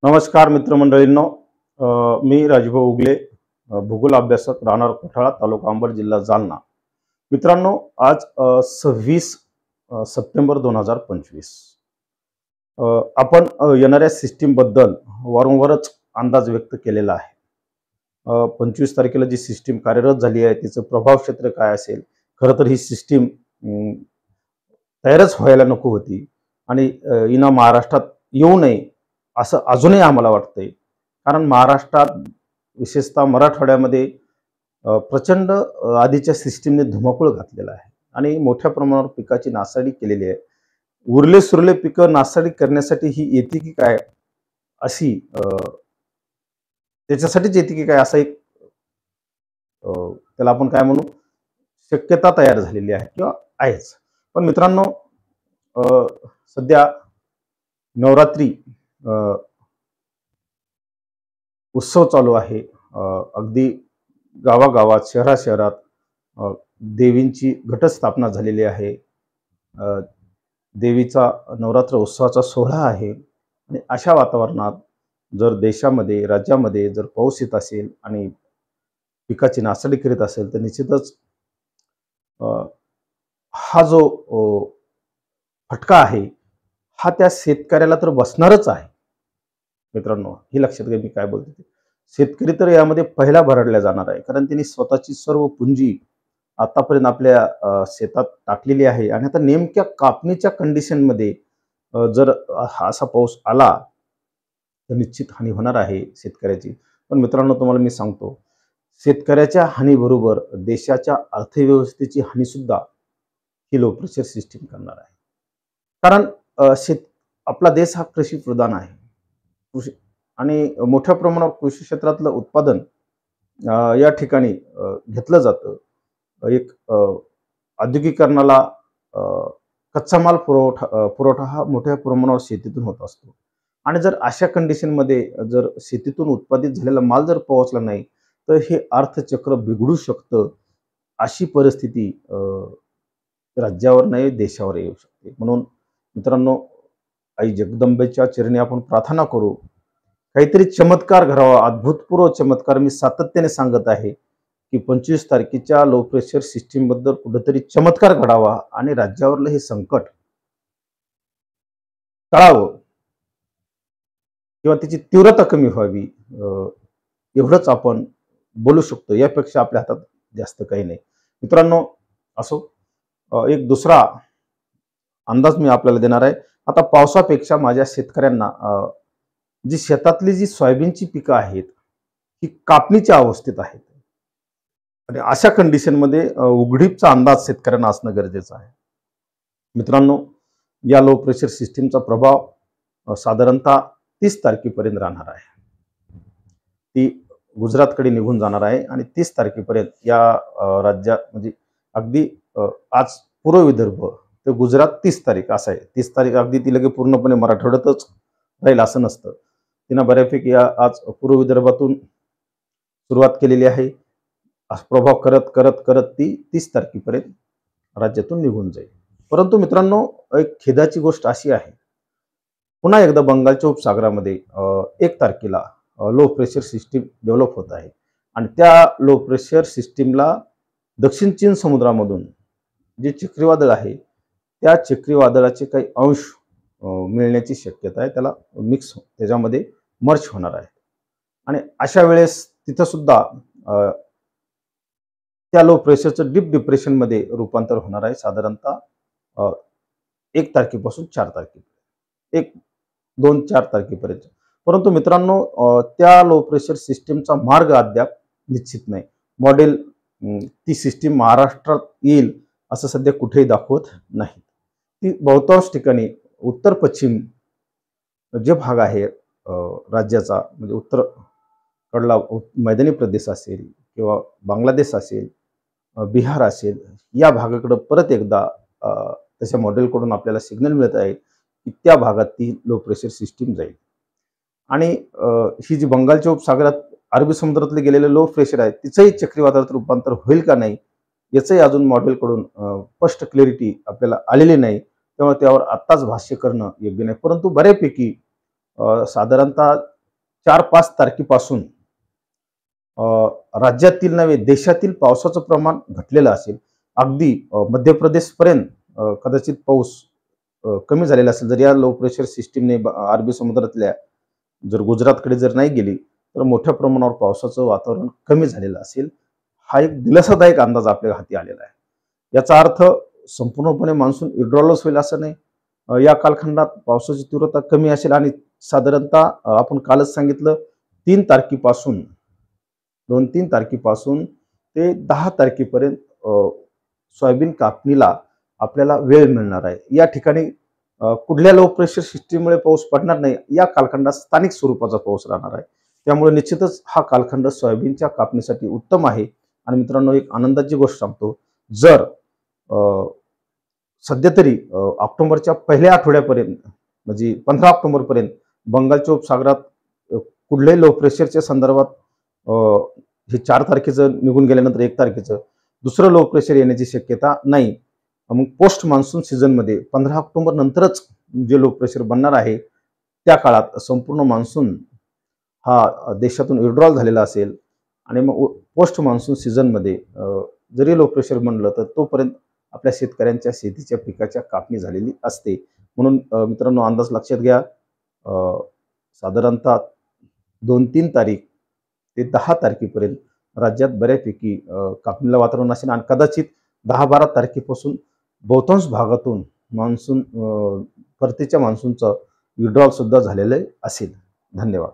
नमस्कार मित्रमंडळींनो. मी राजभाऊ उगले, भूगोल अभ्यासक, राहणार कोठाळा, तालुका अंबड, जिल्हा जालना. मित्रांनो, आज 26 सप्टेंबर 2025 आपण येणाऱ्या सिस्टीम बद्दल वारंवारच अंदाज व्यक्त केलेला आहे. 25 तारखेला जी सिस्टीम कार्यरत झाली आहे तिचं प्रभाव क्षेत्र काय असेल. खरं तर ही सिस्टीम तयारच व्हायला नको होती आणि हिनं महाराष्ट्रात येऊ नये असं अजूनही आम्हाला वाटतंय. कारण महाराष्ट्रात विशेषतः मराठवाड्यामध्ये प्रचंड आधीच्या सिस्टीमने धुमाकूळ घातलेला आहे आणि मोठ्या प्रमाणावर पिकाची नासाडी केलेली आहे. उरले सुरले पिकं नासाडी करण्यासाठी ही येते की काय अशी त्याच्यासाठीच येते की काय असा एक त्याला आपण काय म्हणू शक्यता तयार झालेली आहे किंवा आहेच. पण मित्रांनो, सध्या नवरात्री उत्सव चालू आहे. अगदी गावागावात, शहरात देवींची घटस्थापना झालेली आहे. देवीचा नवरात्र उत्सवाचा सोहळा आहे आणि अशा वातावरणात जर देशामध्ये, राज्यामध्ये जर पाऊस येत असेल आणि पिकाची नासाडी करीत असेल तर निश्चितच हा जो फटका आहे हा त्या शेतकऱ्याला तर बसणारच आहे. मित्रांनो, हे लक्षात घ्या मी काय बोलतो. शेतकरी तर यामध्ये पहिला भरडला जाणार आहे, कारण त्यांनी स्वतःची सर्व पुंजी आतापर्यंत आपल्या शेतात टाकलेली आहे आणि आता नेमक्या कापणीच्या कंडिशनमध्ये जर असा पाऊस आला तर निश्चित हानी होणार आहे शेतकऱ्याची. पण मित्रांनो, तुम्हाला मी सांगतो, शेतकऱ्याच्या हानीबरोबर देशाच्या अर्थव्यवस्थेची हानी सुद्धा ही लो प्रेशर सिस्टीम करणार आहे. कारण आपला देश हा कृषी प्रधान आहे. कृषी आणि मोठ्या प्रमाणावर कृषी क्षेत्रातलं उत्पादन या ठिकाणी घेतलं जातं. एक औद्योगिकरणाला कच्चा माल पुरवठा हा मोठ्या प्रमाणावर शेतीतून होत असतो आणि जर अशा कंडिशनमध्ये जर शेतीतून उत्पादित झालेला माल जर पोहोचला नाही तर हे अर्थचक्र बिघडू शकतं. अशी परिस्थिती राज्यावर नाही देशावर येऊ शकते. म्हणून मित्रांनो, आई जगदंबेच्या चरणी आपण प्रार्थना करू, काहीतरी चमत्कार घडावा, अद्भुतपूर्व चमत्कार. मी सातत्याने सांगत आहे की 25 तारखेच्या लो प्रेशर सिस्टीम बद्दल कुठेतरी चमत्कार घडावा आणि राज्यावरलं हे संकट टळावं किंवा त्याची तीव्रता कमी व्हावी, एवढंच आपण बोलू शकतो. यापेक्षा आपल्या हातात जास्त काही नाही. मित्रांनो, असो, एक दुसरा अंदाज मी आपल्याला देणार आहे. आता पावसापेक्षा माझ्या शेतकऱ्यांना जी शेतातली जी सोयाबीनची पिकं आहेत ही कापणीच्या अवस्थेत आहेत आणि अशा कंडिशनमध्ये उघडीपचा अंदाज शेतकऱ्यांना असणं गरजेचं आहे. मित्रांनो, या लो प्रेशर सिस्टीमचा प्रभाव साधारणतः 30 तारखेपर्यंत राहणार आहे. ती गुजरातकडे निघून जाणार आहे आणि 30 तारखेपर्यंत या राज्यात म्हणजे अगदी आज पूर्व विदर्भ तर गुजरात 30 तारीख असं आहे. 30 तारीख अगदी ती लगे पूर्णपणे मराठवाड्यातच राहील असं नसतं. तिनं बऱ्यापैकी आज पूर्व विदर्भातून सुरुवात केलेली आहे. प्रभाव करत करत करत ती 30 तारखेपर्यंत राज्यातून निघून जाईल. परंतु मित्रांनो, एक खेदाची गोष्ट अशी आहे, पुन्हा एकदा बंगालच्या उपसागरामध्ये 1 तारखेला लो प्रेशर सिस्टीम डेव्हलप होत आहे आणि त्या लो प्रेशर सिस्टीमला दक्षिण चीन समुद्रामधून जे चक्रीवादळ आहे त्या चक्रीवादळाचे काही अंश मिळण्याची शक्यता आहे. त्याला त्याच्यामध्ये मर्ज होणार आहे आणि अशा वेळेस तिथं सुद्धा त्या लो प्रेशरचं डीप डिप्रेशनमध्ये रूपांतर होणार आहे. साधारणतः 1 तारखेपासून 4 तारखेपर्यंत, 1-2-4 तारखेपर्यंत. परंतु मित्रांनो, त्या लो प्रेशर सिस्टीमचा मार्ग अद्याप निश्चित नाही. मॉडेल ती सिस्टीम महाराष्ट्रात येईल असं सध्या कुठेही दाखवत नाही. ती बहुतांश ठिकाणी उत्तर पश्चिम जे भाग आहे राज्याचा, म्हणजे उत्तरकडला मैदानी प्रदेश असेल किंवा बांगलादेश असेल, बिहार असेल, या भागाकडे परत एकदा तशा मॉडेलकडून आपल्याला सिग्नल मिळत आहे की त्या भागात ती लो प्रेशर सिस्टीम जाईल आणि ही जी बंगालच्या उपसागरात अरबी समुद्रातले गेलेले लो प्रेशर आहे तिचंही चक्रीवादळात रूपांतर होईल का नाही याचंही अजून मॉडेलकडून स्पष्ट क्लॅरिटी आपल्याला आलेली नाही. त्यामुळे त्यावर आत्ताच भाष्य करणं योग्य नाही. परंतु बऱ्यापैकी साधारणतः 4-5 तारखेपासून राज्यातील नव्हे देशातील पावसाचं प्रमाण घटलेलं असेल. अगदी मध्य प्रदेशपर्यंत कदाचित पाऊस कमी झालेला असेल. जर या लो प्रेशर सिस्टीमने अरबी समुद्रातल्या जर गुजरातकडे जर नाही गेली तर मोठ्या प्रमाणावर पावसाचं वातावरण कमी झालेलं असेल. हा एक दिलासादायक अंदाज आपल्या हाती आलेला आहे. याचा अर्थ संपूर्णपणे मान्सून विड्रॉलच होईल असं नाही. या कालखंडात पावसाची तीव्रता कमी असेल आणि साधारणतः आपण कालच सांगितलं 3 तारखेपासून 2-3 तारखेपासून ते 10 तारखेपर्यंत सोयाबीन कापणीला आपल्याला वेळ मिळणार आहे. या ठिकाणी कुठल्या लो प्रेशर सिस्टीममुळे पाऊस पडणार नाही. या कालखंडात स्थानिक स्वरूपाचा पाऊस राहणार आहे. त्यामुळे निश्चितच हा कालखंड सोयाबीनच्या कापणीसाठी उत्तम आहे. आणि मित्रांनो, एक आनंदाची गोष्ट सांगतो, जर सध्या तरी ऑक्टोबरच्या पहिल्या आठवड्यापर्यंत म्हणजे 15 ऑक्टोबरपर्यंत बंगालच्या उपसागरात कुठल्याही लो प्रेशरच्या संदर्भात हे 4 तारखेचं निघून गेल्यानंतर 1 तारखेचं दुसरं लो प्रेशर येण्याची शक्यता नाही. मग पोस्ट मान्सून सीझनमध्ये 15 ऑक्टोबर नंतरच जे लो प्रेशर बनणार आहे त्या काळात संपूर्ण मान्सून हा देशातून विड्रॉल झालेला असेल आणि मग पोस्ट मान्सून सीझनमध्ये जरी लो प्रेशर बनलं तर तोपर्यंत आपल्या शेतकऱ्यांच्या शेतीच्या पिकाच्या कापणी झालेली असते. म्हणून मित्रांनो, अंदाज लक्षात घ्या. साधारणतः 2-3 तारीख ते 10 तारखेपर्यंत राज्यात बऱ्यापैकी कापणीला वातावरण असेल आणि कदाचित 10-12 तारखेपासून बहुतांश भागातून मान्सून परतीच्या मान्सूनचं विड्रॉल सुद्धा झालेलं असेल. धन्यवाद.